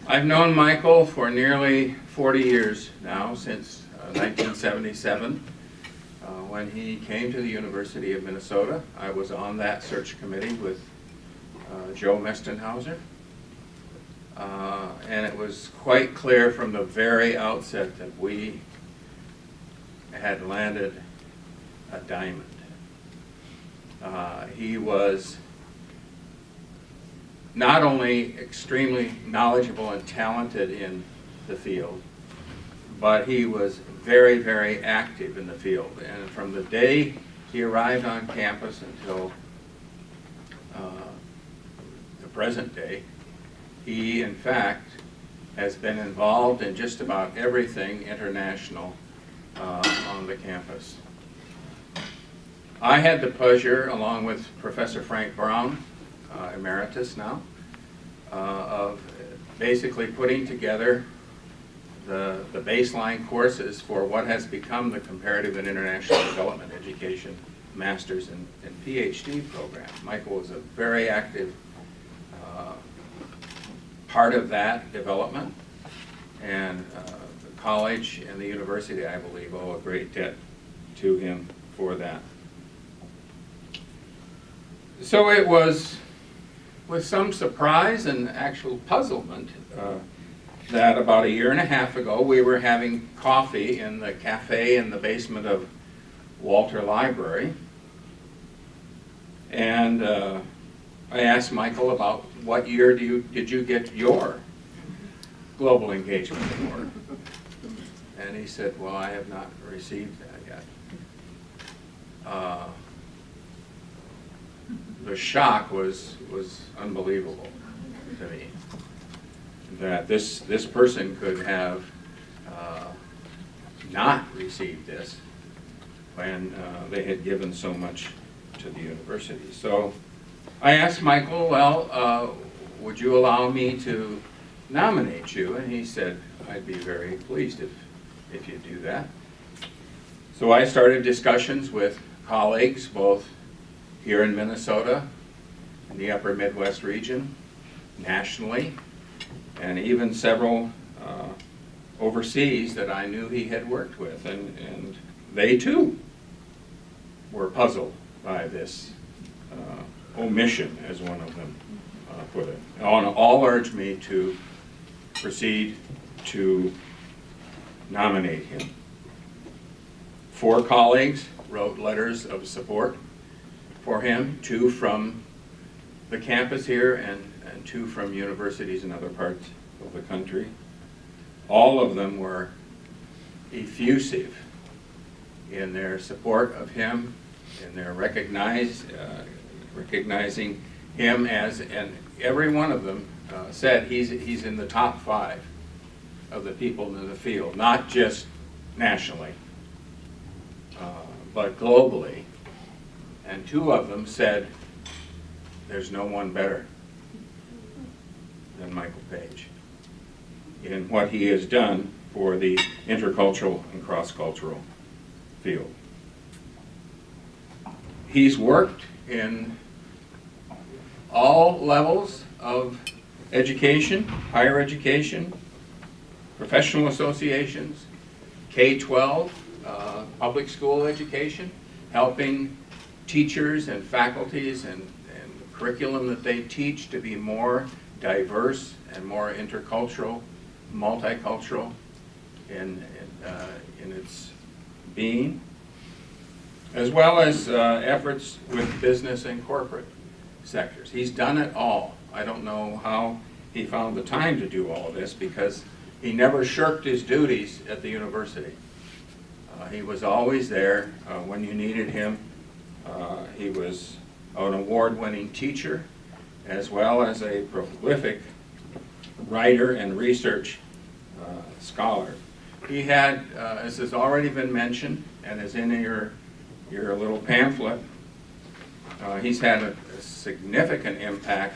I've known Michael for nearly 40 years now, since 1977, when he came to the University of Minnesota. I was on that search committee with Joe Mestenhauser. And it was quite clear from the very outset that we had landed a diamond. He was not only extremely knowledgeable and talented in the field, but he was very, very active in the field. And from the day he arrived on campus until the present day, he, in fact, has been involved in just about everything international on the campus. I had the pleasure, along with Professor Frank Brown, emeritus now, of basically putting together the baseline courses for what has become the Comparative and International Development Education Master's and PhD program. Michael was a very active part of that development, and the college and the university, I believe, owe a great debt to him for that. So it was with some surprise and actual puzzlement that about a year and a half ago we were having coffee in the cafe in the basement of Walter Library, and I asked Michael about what year did you get your Global Engagement Award? And he said, well, I have not received that yet. The shock was unbelievable to me, that this person could have not received this when they had given so much to the university. So I asked Michael, well, would you allow me to nominate you? And he said, I'd be very pleased if you do that. So I started discussions with colleagues, both here in Minnesota, in the upper Midwest region, nationally, and even several overseas that I knew he had worked with. And they too were puzzled by this omission, as one of them put it. All urged me to proceed to nominate him. 4 colleagues wrote letters of support for him, 2 from the campus here and 2 from universities in other parts of the country. All of them were effusive in their support of him, in their recognizing him as, and every one of them said he's in the top 5 of the people in the field, not just nationally, but globally. And 2 of them said, there's no one better than Michael Paige in what he has done for the intercultural and cross-cultural field. He's worked in all levels of education, higher education, professional associations, K-12, public school education, helping teachers and faculties and the curriculum that they teach to be more diverse and more intercultural, multicultural in its being, as well as efforts with business and corporate sectors. He's done it all. I don't know how he found the time to do all of this, because he never shirked his duties at the university. He was always there when you needed him. He was an award-winning teacher, as well as a prolific writer and research scholar. He had, as has already been mentioned, and is in your little pamphlet, he's had a significant impact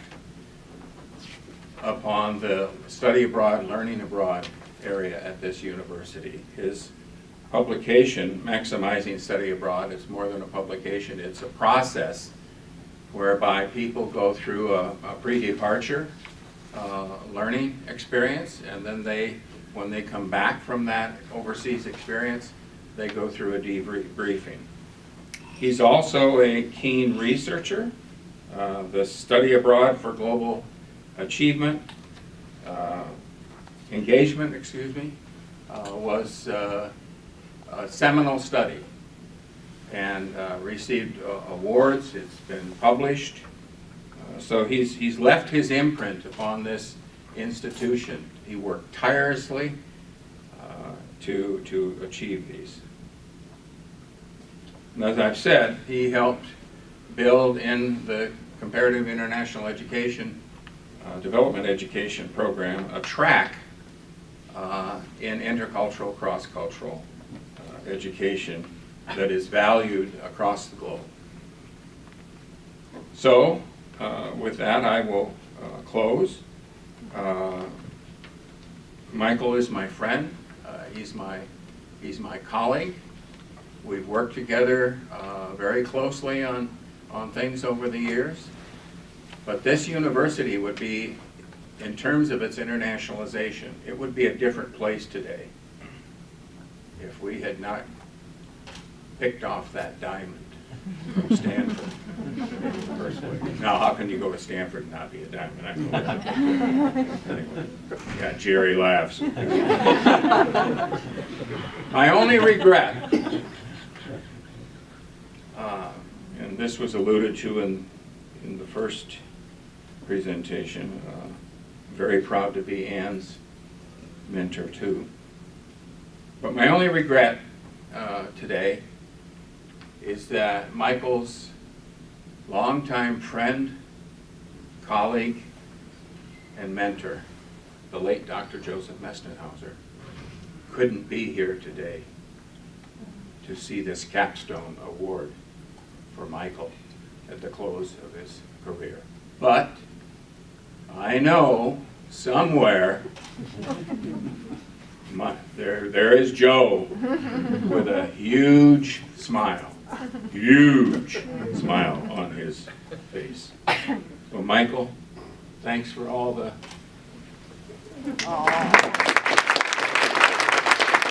upon the study abroad, learning abroad area at this university. His publication, Maximizing Study Abroad, is more than a publication. It's a process whereby people go through a pre-departure learning experience, and then when they come back from that overseas experience, they go through a debriefing. He's also a keen researcher. The study abroad for global achievement, engagement, was a seminal study and received awards. It's been published. So he's left his imprint upon this institution. He worked tirelessly to achieve these. And as I've said, he helped build in the comparative international education, development education program, a track in intercultural, cross-cultural education that is valued across the globe. So, with that, I will close. Michael is my friend. He's my colleague. We've worked together very closely on things over the years. But this university would be, in terms of its internationalization, it would be a different place today if we had not picked off that diamond from Stanford in the first place. Now, how can you go to Stanford and not be a diamond? Anyway, yeah, Jerry laughs. My only regret, and this was alluded to in the first presentation, very proud to be Ann's mentor too. But my only regret today is that Michael's longtime friend, colleague, and mentor, the late Dr. Joseph Mestenhauser, couldn't be here today to see this capstone award for Michael at the close of his career. But I know somewhere there is Joe with a huge smile on his face. So Michael, thanks for all the